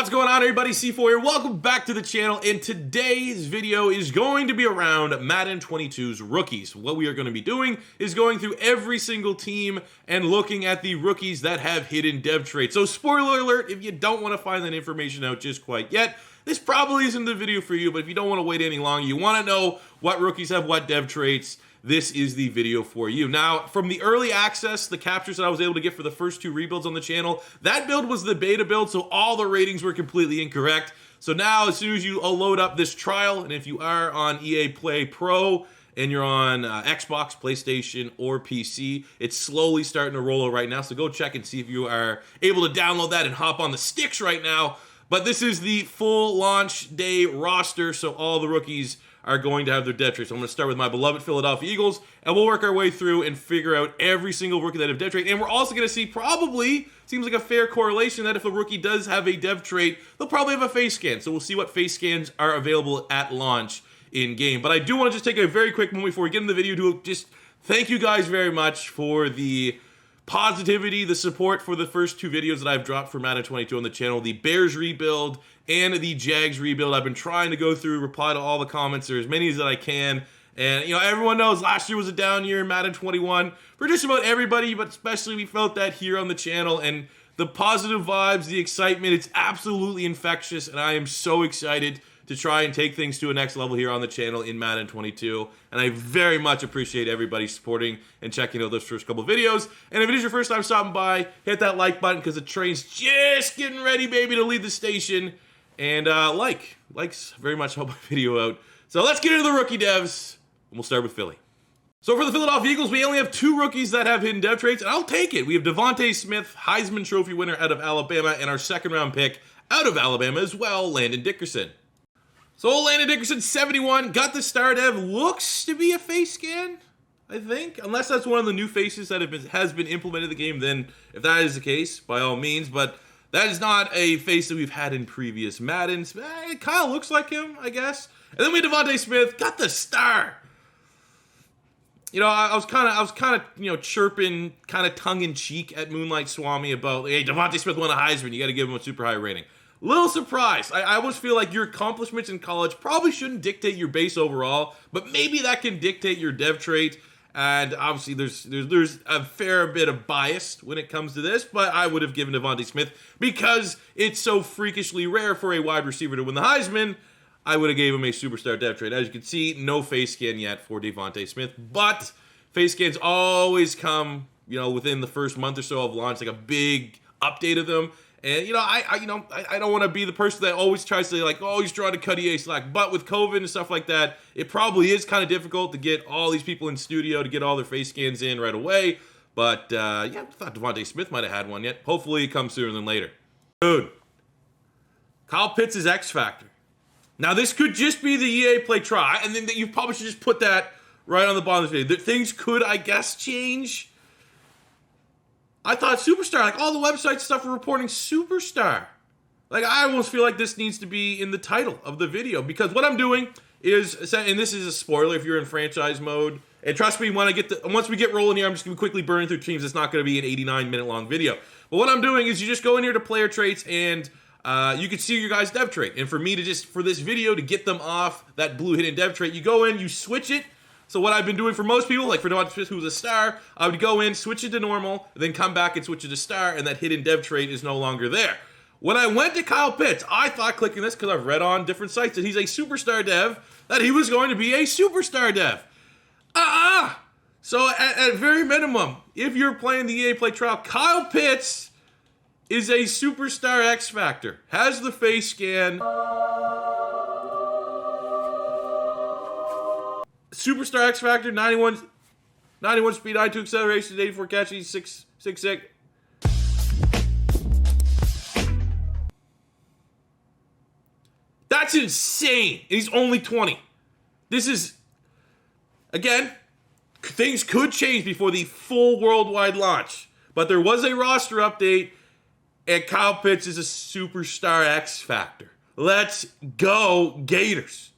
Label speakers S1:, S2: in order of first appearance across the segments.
S1: What's going on, everybody? C4 here. Welcome back to the channel, and today's video is going to be around Madden 22's rookies. What we are going to be doing is going through every single team and looking at the rookies that have hidden dev traits. So spoiler alert, if you don't want to find that information out just quite yet, this probably isn't the video for you, but if you don't want to wait any longer, you want to know what rookies have what dev traits, this is the video for you. Now, from the early access, the captures that I was able to get for the first two rebuilds on the channel, that build was the beta build, so all the ratings were completely incorrect. So now, as soon as you load up this trial, and if you are on EA Play Pro, and you're on Xbox, PlayStation, or PC, it's slowly starting to roll out right now, so go check and see if you are able to download that and hop on the sticks right now. But this is the full launch day roster, so all the rookies are going to have their dev traits. So I'm going to start with my beloved Philadelphia Eagles, and we'll work our way through and figure out every single rookie that have dev trait. And we're also going to see, probably, seems like a fair correlation, that if a rookie does have a dev trait, they'll probably have a face scan. So we'll see what face scans are available at launch in-game. But I do want to just take a very quick moment before we get into the video to just thank you guys very much for the positivity, the support for the first two videos that I've dropped for Madden 22 on the channel, the Bears rebuild and the Jags rebuild. I've been trying to go through, reply to all the comments, or as many as that I can. And, you know, everyone knows last year was a down year in Madden 21 for just about everybody, but especially we felt that here on the channel. And the positive vibes, the excitement, it's absolutely infectious, and I am so excited to try and take things to a next level here on the channel in Madden 22. And I very much appreciate everybody supporting and checking out those first couple videos. And if it is your first time stopping by, hit that like button, because the train's just getting ready, baby, to leave the station. And likes very much help my video out. So let's get into the rookie devs, and we'll start with Philly. So for the Philadelphia Eagles, we only have two rookies that have hidden dev traits, and I'll take it. We have Devontae Smith, Heisman Trophy winner out of Alabama, and our second round pick out of Alabama as well, Landon Dickerson. So Landon Dickerson, 71, got the star dev, looks to be a face scan, I think. Unless that's one of the new faces that has been implemented in the game, then if that is the case, by all means. But that is not a face that we've had in previous Maddens. It kind of looks like him, I guess. And then we had Devontae Smith, got the star. You know, I was kind of, you know, chirping, kind of tongue-in-cheek at Moonlight Swami about, hey, Devontae Smith won a Heisman, you got to give him a super high rating. Little surprised. I always feel like your accomplishments in college probably shouldn't dictate your base overall, but maybe that can dictate your dev trait. And obviously there's a fair bit of bias when it comes to this, but I would have given Devontae Smith, because it's so freakishly rare for a wide receiver to win the Heisman, I would have gave him a superstar dev trait. As you can see, no face scan yet for Devontae Smith, but face scans always come, you know, within the first month or so of launch, like a big update of them. And, you know, I don't want to be the person that always tries to, like, oh, he's trying to cut EA slack. But with COVID and stuff like that, it probably is kind of difficult to get all these people in studio to get all their face scans in right away. But, yeah, I thought Devontae Smith might have had one yet. Hopefully it comes sooner than later. Dude, Kyle Pitts is X Factor. Now, this could just be the EA Play try, and then you probably should just put that right on the bottom of the video. Things could, I guess, change. I thought superstar, like all the websites stuff were reporting superstar. Like, I almost feel like this needs to be in the title of the video, because what I'm doing is, and this is a spoiler if you're in franchise mode, and trust me, once we get rolling here, I'm just going to quickly burn through teams. It's not going to be an 89-minute long video. But what I'm doing is you just go in here to player traits, and you can see your guy's dev trait. And for me to for this video, to get them off that blue hidden dev trait, you go in, you switch it. So what I've been doing for most people, like for Devontae Smith, who's a star, I would go in, switch it to normal, then come back and switch it to star, and that hidden dev trait is no longer there. When I went to Kyle Pitts, I thought, clicking this, because I've read on different sites that he's a superstar dev, that he was going to be a superstar dev. So at very minimum, if you're playing the EA Play trial, Kyle Pitts is a superstar X Factor. Has the face scan. Superstar X Factor, 91 speed, 92 acceleration, 84 catches, 6'6". That's insane. And he's only 20. This is, again, things could change before the full worldwide launch. But there was a roster update, and Kyle Pitts is a superstar X Factor. Let's go, Gators.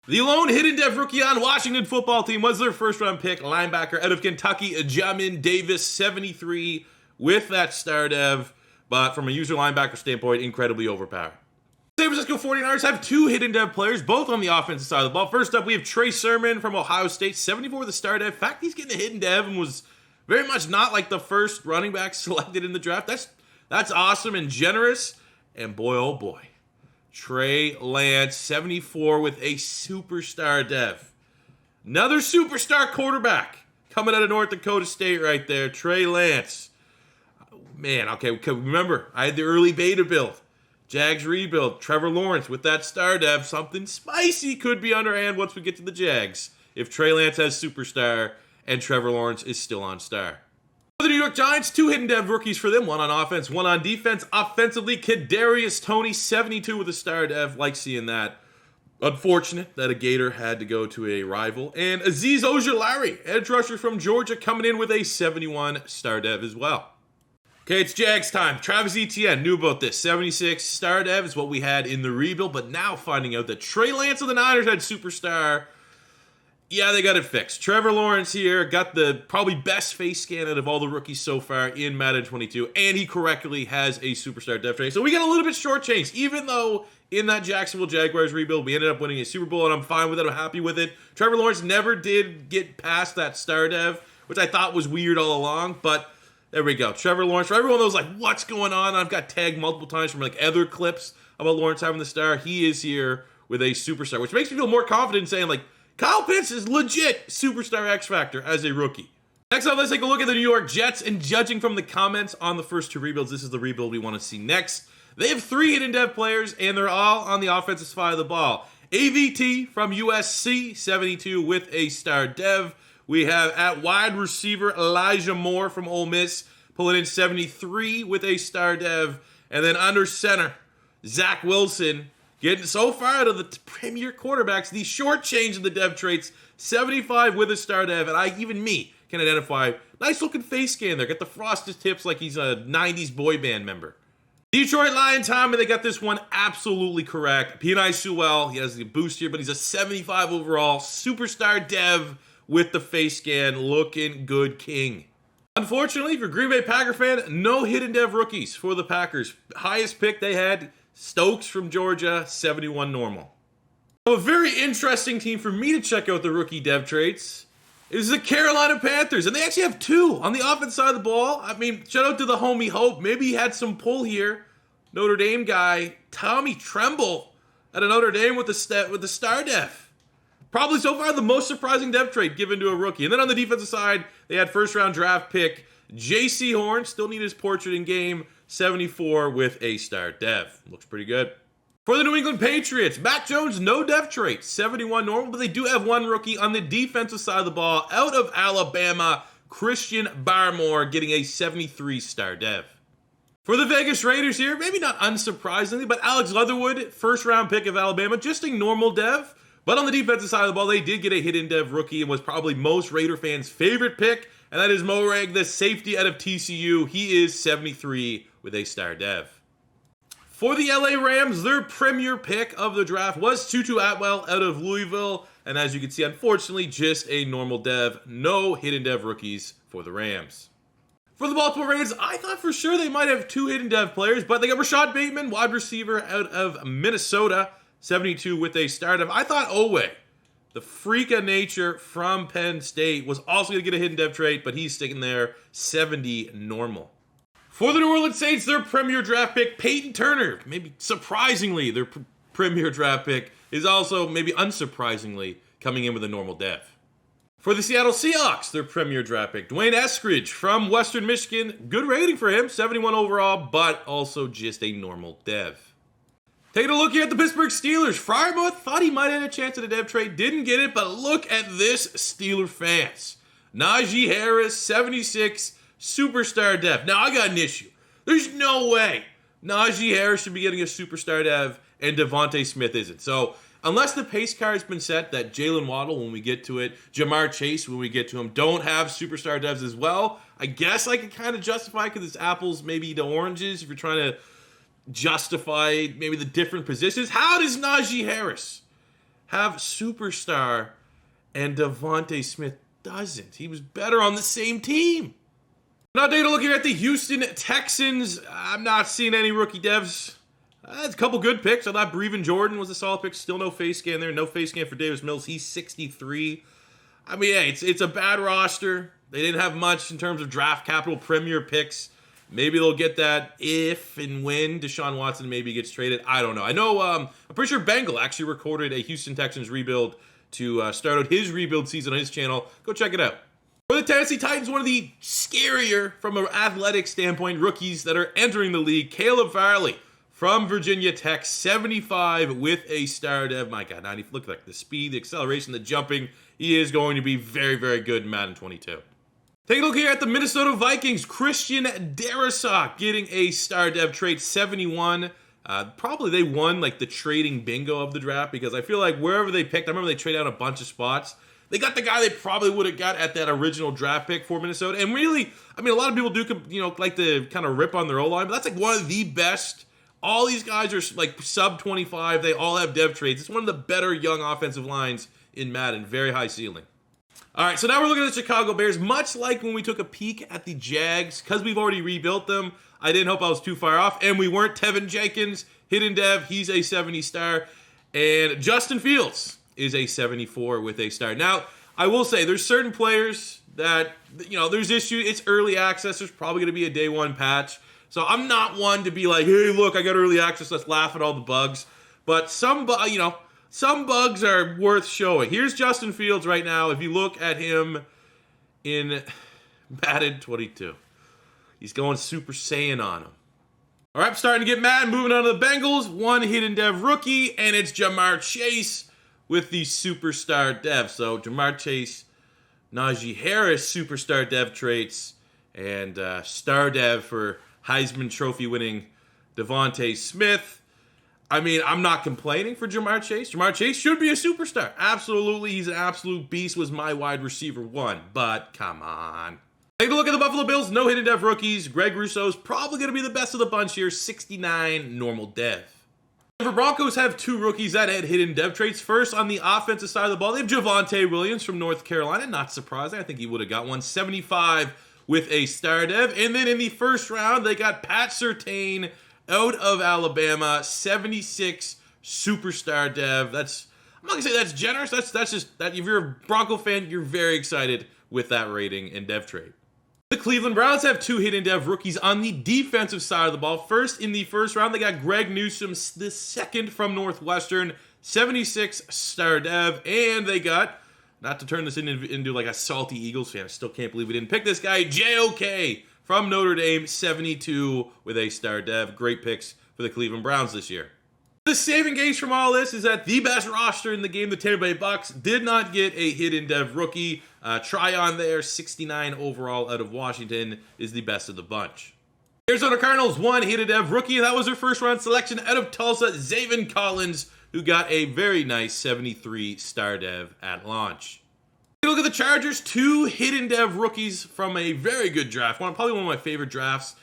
S1: The lone hidden dev rookie on Washington football team was their first round pick, linebacker out of Kentucky, Jamin Davis, 73, with that star dev. But from a user linebacker standpoint, incredibly overpowered. Francisco 49ers have two hidden dev players, both on the offensive side of the ball. First up, we have Trey Sermon from Ohio State, 74 with a star dev. In fact, he's getting a hidden dev and was very much not like the first running back selected in the draft. That's awesome and generous. And boy, oh boy, Trey Lance, 74 with a superstar dev. Another superstar quarterback coming out of North Dakota State right there, Trey Lance. Man, okay, remember, I had the early beta build. Jags rebuild, Trevor Lawrence with that star dev. Something spicy could be underhand once we get to the Jags if Trey Lance has superstar and Trevor Lawrence is still on star. For the New York Giants, two hidden dev rookies for them, one on offense, one on defense. Offensively, Kadarius Toney, 72 with a star dev. Like seeing that. Unfortunate that a Gator had to go to a rival. And Azeez Ojulari, edge rusher from Georgia, coming in with a 71 star dev as well. Okay, it's Jags time. Travis Etienne knew about this. 76 star dev is what we had in the rebuild, but now finding out that Trey Lance of the Niners had superstar. Yeah, they got it fixed. Trevor Lawrence here got the probably best face scan out of all the rookies so far in Madden 22, and he correctly has a superstar dev trait. So we got a little bit shortchanged, even though in that Jacksonville Jaguars rebuild, we ended up winning a Super Bowl, and I'm fine with it. I'm happy with it. Trevor Lawrence never did get past that star dev, which I thought was weird all along, but there we go. Trevor Lawrence. For everyone that was like, what's going on? I've got tagged multiple times from like other clips about Lawrence having the star. He is here with a superstar, which makes me feel more confident in saying like, Kyle Pitts is legit superstar X Factor as a rookie. Next up, let's take a look at the New York Jets. And judging from the comments on the first two rebuilds, this is the rebuild we want to see next. They have three hidden dev players, and they're all on the offensive side of the ball. AVT from USC, 72 with a star dev. We have at wide receiver Elijah Moore from Ole Miss, pulling in 73 with a star dev. And then under center, Zach Wilson, getting so far out of the premier quarterbacks, the short change in the dev traits, 75 with a star dev. And even me can identify, nice looking face scan there. Got the frosted tips like he's a 90s boy band member. Detroit Lion time, and they got this one absolutely correct. P.N.I. Sewell, he has the boost here, but he's a 75 overall, superstar dev with the face scan, looking good king. Unfortunately, if you're a Green Bay Packer fan, no hidden dev rookies for the Packers. Highest pick they had, Stokes from Georgia, 71 normal. So a very interesting team for me to check out the rookie dev traits is the Carolina Panthers. And they actually have two on the offense side of the ball. I mean, shout out to the homie Hope. Maybe he had some pull here. Notre Dame guy, Tommy Tremble at a Notre Dame with the star dev. Probably so far the most surprising dev trait given to a rookie. And then on the defensive side, they had first round draft pick J.C. Horn. Still need his portrait in game. 74 with a star dev. Looks pretty good. For the New England Patriots, Mac Jones, no dev trait. 71 normal, but they do have one rookie on the defensive side of the ball. Out of Alabama, Christian Barmore getting a 73 star dev. For the Vegas Raiders here, maybe not unsurprisingly, but Alex Leatherwood, first round pick of Alabama, just a normal dev. But on the defensive side of the ball, they did get a hidden dev rookie and was probably most Raider fans' favorite pick, and that is Morag, the safety out of TCU. He is 73 with a star dev. For the LA Rams, their premier pick of the draft was Tutu Atwell out of Louisville, and as you can see, unfortunately, just a normal dev. No hidden dev rookies for the Rams. For the Baltimore Ravens, I thought for sure they might have two hidden dev players, but they got Rashad Bateman, wide receiver out of Minnesota, 72 with a star dev. I thought Owe, the freak of nature from Penn State, was also going to get a hidden dev trait, but he's sticking there, 70 normal. For the New Orleans Saints, their premier draft pick, Peyton Turner, maybe surprisingly, their premier draft pick, is also, maybe unsurprisingly, coming in with a normal dev. For the Seattle Seahawks, their premier draft pick, Dwayne Eskridge from Western Michigan, good rating for him, 71 overall, but also just a normal dev. Taking a look here at the Pittsburgh Steelers. Freiermuth thought he might have had a chance at a dev trade. Didn't get it, but look at this Steeler fans. Najee Harris, 76, superstar dev. Now, I got an issue. There's no way Najee Harris should be getting a superstar dev and Devontae Smith isn't. So, unless the pace card's been set that Jalen Waddle, when we get to it, Jamar Chase, when we get to him, don't have superstar devs as well, I guess I can kind of justify because it's apples, maybe to oranges, if you're trying to justify maybe the different positions. How does Najee Harris have superstar and Devontae Smith doesn't? He was better on the same team. Now, taking a look here at the Houston Texans, I'm not seeing any rookie devs. That's a couple good picks. I thought Breven Jordan was a solid pick. Still no face scan there. No face scan for Davis Mills. He's 63. I mean, hey, it's a bad roster. They didn't have much in terms of draft capital, premier picks. Maybe they'll get that if and when Deshaun Watson maybe gets traded. I don't know. I know, I'm pretty sure Bengal actually recorded a Houston Texans rebuild to start out his rebuild season on his channel. Go check it out. For the Tennessee Titans, one of the scarier, from an athletic standpoint, rookies that are entering the league, Caleb Farley from Virginia Tech, 75 with a star dev. My God, 90. Look at the speed, the acceleration, the jumping. He is going to be very, very good in Madden 22. Take a look here at the Minnesota Vikings. Christian Darrisaw getting a star dev trait, 71. Probably they won like the trading bingo of the draft, because I feel like wherever they picked, I remember they traded out a bunch of spots. They got the guy they probably would have got at that original draft pick for Minnesota. And really, I mean, a lot of people do, like to kind of rip on their O-line, but that's like one of the best. All these guys are like sub 25. They all have dev trades. It's one of the better young offensive lines in Madden. Very high ceiling. All right, so now we're looking at the Chicago Bears. Much like when we took a peek at the Jags, because we've already rebuilt them, I didn't hope I was too far off. And we weren't. Tevin Jenkins, hidden dev, he's a 70 star. And Justin Fields is a 74 with a star. Now, I will say, there's certain players that, there's issues. It's early access. There's probably going to be a day one patch. So I'm not one to be like, hey, look, I got early access. Let's laugh at all the bugs. But some bugs are worth showing. Here's Justin Fields right now. If you look at him in Madden 22, he's going Super Saiyan on him. All right, I'm starting to get mad. Moving on to the Bengals. One hidden dev rookie, and it's Jamar Chase with the superstar dev. So Jamar Chase, Najee Harris superstar dev traits, and star dev for Heisman Trophy winning Devontae Smith. I mean, I'm not complaining for Jamar Chase. Jamar Chase should be a superstar. Absolutely, he's an absolute beast. Was my wide receiver one, but come on. Take a look at the Buffalo Bills. No hidden dev rookies. Greg Russo's probably going to be the best of the bunch here. 69 normal dev. The Broncos have two rookies that had hidden dev traits. First, on the offensive side of the ball, they have Javonte Williams from North Carolina. Not surprising. I think he would have got one. 75 with a star dev. And then in the first round, they got Pat Surtain out of Alabama. 76 superstar dev. I'm not going to say that's generous. That's just that if you're a Bronco fan, you're very excited with that rating and dev trait. The Cleveland Browns have two hidden dev rookies on the defensive side of the ball. First, in the first round, they got Greg Newsome, the second from Northwestern, 76 star dev. And they got, not to turn this into like a salty Eagles fan, I still can't believe we didn't pick this guy, JOK from Notre Dame, 72 with a star dev. Great picks for the Cleveland Browns this year. The saving grace from all this is that the best roster in the game, the Tampa Bay Bucks, did not get a hidden dev rookie. Tryon there, 69 overall out of Washington, is the best of the bunch. Arizona Cardinals, one hidden dev rookie, and that was their first round selection out of Tulsa, Zaven Collins, who got a very nice 73 star dev at launch. Look at the Chargers, two hidden dev rookies from a very good draft. Probably one of my favorite drafts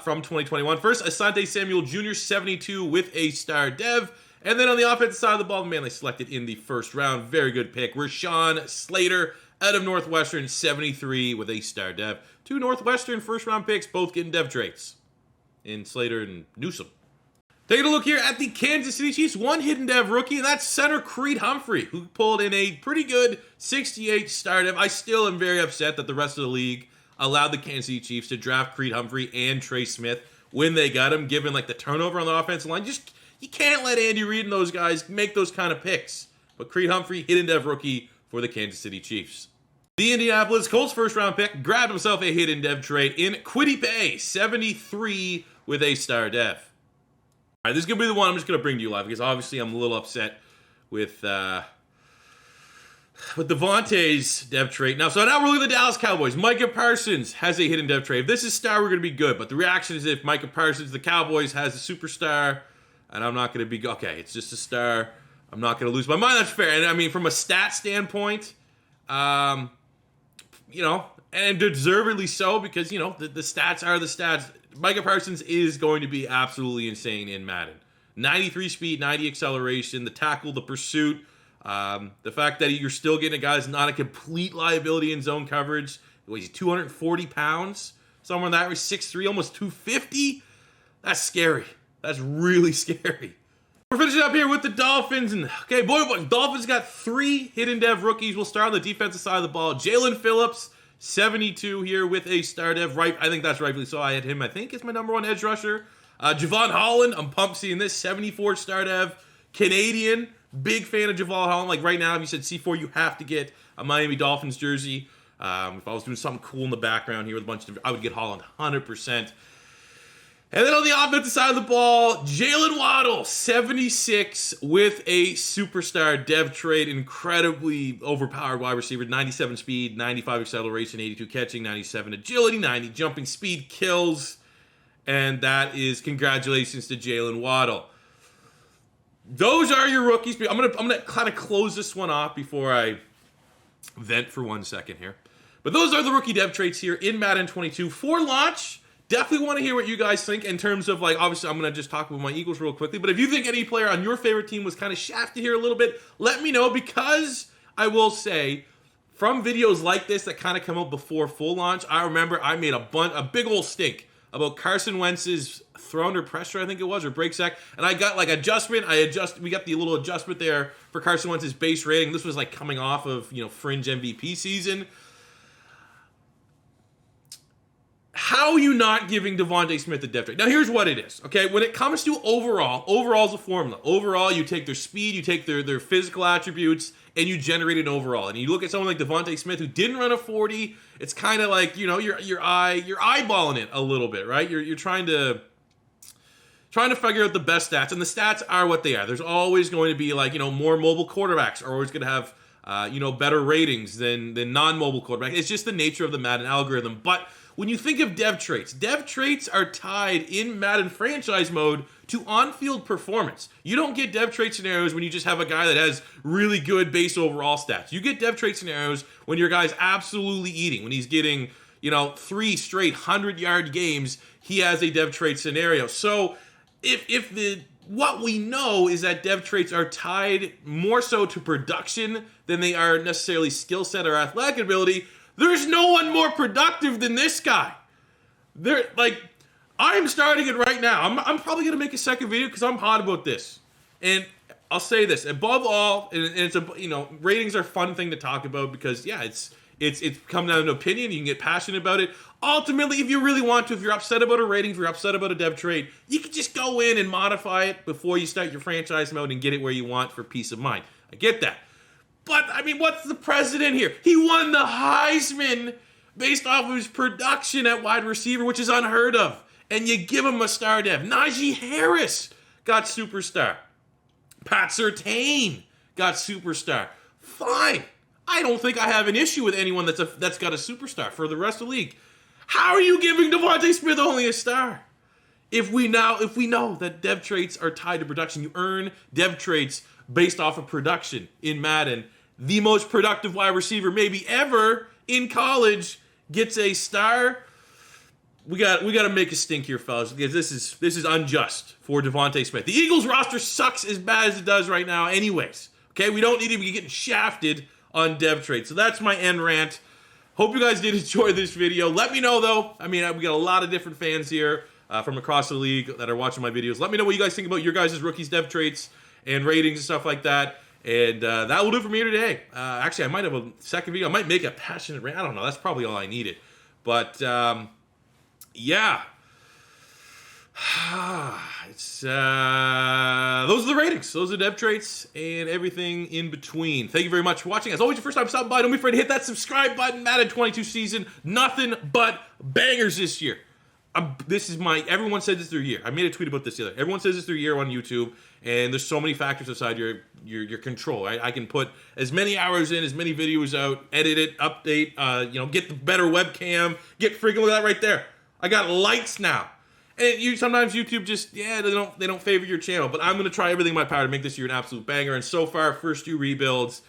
S1: from 2021. First, Asante Samuel Jr., 72 with a star dev. And then on the offensive side of the ball, the man they selected in the first round, very good pick, Rashawn Slater out of Northwestern, 73 with a star dev. Two Northwestern first round picks, both getting dev traits in Slater and Newsome. Taking a look here at the Kansas City Chiefs, one hidden dev rookie, and that's center Creed Humphrey, who pulled in a pretty good 68 star dev. I still am very upset that the rest of the league allowed the Kansas City Chiefs to draft Creed Humphrey and Trey Smith when they got him, given like the turnover on the offensive line. You can't let Andy Reid and those guys make those kind of picks. But Creed Humphrey, hidden dev rookie for the Kansas City Chiefs. The Indianapolis Colts first round pick grabbed himself a hidden dev trait in Kwity Paye, 73 with a star dev. All right, this is going to be the one I'm just going to bring to you live, because obviously I'm a little upset with Devontae's dev trait. Now we're looking at the Dallas Cowboys. Micah Parsons has a hidden dev trait. If this is star, we're going to be good. But the reaction is if Micah Parsons, the Cowboys, has a superstar, and I'm not going to be, okay, it's just a star. I'm not going to lose my mind. That's fair. And I mean, from a stat standpoint, and deservedly so, because, the stats are the stats. Micah Parsons is going to be absolutely insane in Madden. 93 speed, 90 acceleration, the tackle, the pursuit, the fact that you're still getting a guy that's not a complete liability in zone coverage. He's 240 pounds, somewhere in that range, 6'3", almost 250. That's scary. That's really scary. We're finishing up here with the Dolphins. And okay, boy, Dolphins got 3 hidden dev rookies. We'll start on the defensive side of the ball. Jalen Phillips, 72 here with a star dev. Right, I think that's rightfully so. I had him, I think, as my #1 edge rusher. Javon Holland, I'm pumped seeing this. 74 star dev. Canadian, big fan of Javon Holland. Like right now, if you said C4, you have to get a Miami Dolphins jersey. If I was doing something cool in the background here with a bunch of, I would get Holland 100%. And then on the offensive side of the ball, Jalen Waddle, 76 with a superstar dev trade. Incredibly overpowered wide receiver. 97 speed, 95 acceleration, 82 catching, 97 agility, 90 jumping speed, kills. And that is congratulations to Jalen Waddle. Those are your rookies. I'm gonna kind of close this one off before I vent for 1 second here. But those are the rookie dev traits here in Madden 22 for launch. Definitely want to hear what you guys think in terms of, like, obviously I'm going to just talk about my Eagles real quickly, but if you think any player on your favorite team was kind of shafted here a little bit, let me know, because I will say, from videos like this that kind of come out before full launch, I remember I made a big old stink about Carson Wentz's throw under pressure, I think it was, or break sack, and I got like adjustment, we got the little adjustment there for Carson Wentz's base rating. This was like coming off of, you know, fringe MVP season. How are you not giving Devontae Smith a dev trade? Now, here's what it is, okay? When it comes to overall is a formula. Overall, you take their speed, you take their physical attributes, and you generate an overall. And you look at someone like Devontae Smith, who didn't run a 40, it's kind of like, you know, you're eyeballing it a little bit, right? You're trying to figure out the best stats, and the stats are what they are. There's always going to be, like, you know, more mobile quarterbacks are always going to have, you know, better ratings than non-mobile quarterbacks. It's just the nature of the Madden algorithm. But when you think of dev traits are tied in Madden franchise mode to on-field performance. You don't get dev trait scenarios when you just have a guy that has really good base overall stats. You get dev trait scenarios when your guy's absolutely eating, when he's getting, you know, 3 straight 100-yard games, he has a dev trait scenario. So what we know is that dev traits are tied more so to production than they are necessarily skill set or athletic ability. There's no one more productive than this guy. I'm starting it right now. I'm probably gonna make a second video because I'm hot about this. And I'll say this above all, and it's a, you know, ratings are a fun thing to talk about because, yeah, it's come down to an opinion. You can get passionate about it. Ultimately, if you really want to, if you're upset about a rating, if you're upset about a dev trade, you can just go in and modify it before you start your franchise mode and get it where you want for peace of mind. I get that. But, I mean, what's the precedent here? He won the Heisman based off of his production at wide receiver, which is unheard of. And you give him a star dev. Najee Harris got superstar. Pat Surtain got superstar. Fine. I don't think I have an issue with anyone that's got a superstar for the rest of the league. How are you giving Devontae Smith only a star? If we know that dev traits are tied to production, you earn dev traits based off of production in Madden. The most productive wide receiver maybe ever in college gets a star. We got to make a stink here, fellas, because this is unjust for Devontae Smith. The Eagles roster sucks as bad as it does right now anyways. Okay, we don't need to be getting shafted on dev traits. So that's my end rant. Hope you guys did enjoy this video. Let me know, though. I mean, we got a lot of different fans here from across the league that are watching my videos. Let me know what you guys think about your guys' rookies dev traits and ratings and stuff like that. And that will do it for me today. Actually, I might have a second video. I might make a passionate rant. I don't know. That's probably all I needed. But, yeah. It's those are the ratings. Those are the dev traits and everything in between. Thank you very much for watching. As always, your first time stopping by, don't be afraid to hit that subscribe button. Madden 22 season. Nothing but bangers this year. Everyone says it's their year. I made a tweet about this the other day. Everyone says it's their year on YouTube, and there's so many factors outside your control. Right? I can put as many hours in, as many videos out, edit it, update, get the better webcam, get freaking, look at that right there. I got lights now. And sometimes YouTube just, they don't favor your channel, but I'm gonna try everything in my power to make this year an absolute banger. And so far, first 2 rebuilds,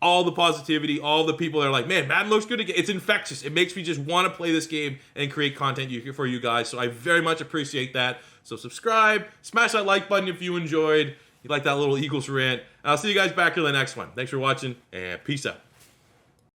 S1: all the positivity, all the people that are like, man, Madden looks good again. It's infectious. It makes me just want to play this game and create content for you guys. So I very much appreciate that. So subscribe, smash that like button if you enjoyed. You like that little Eagles rant. And I'll see you guys back in the next one. Thanks for watching, and peace out.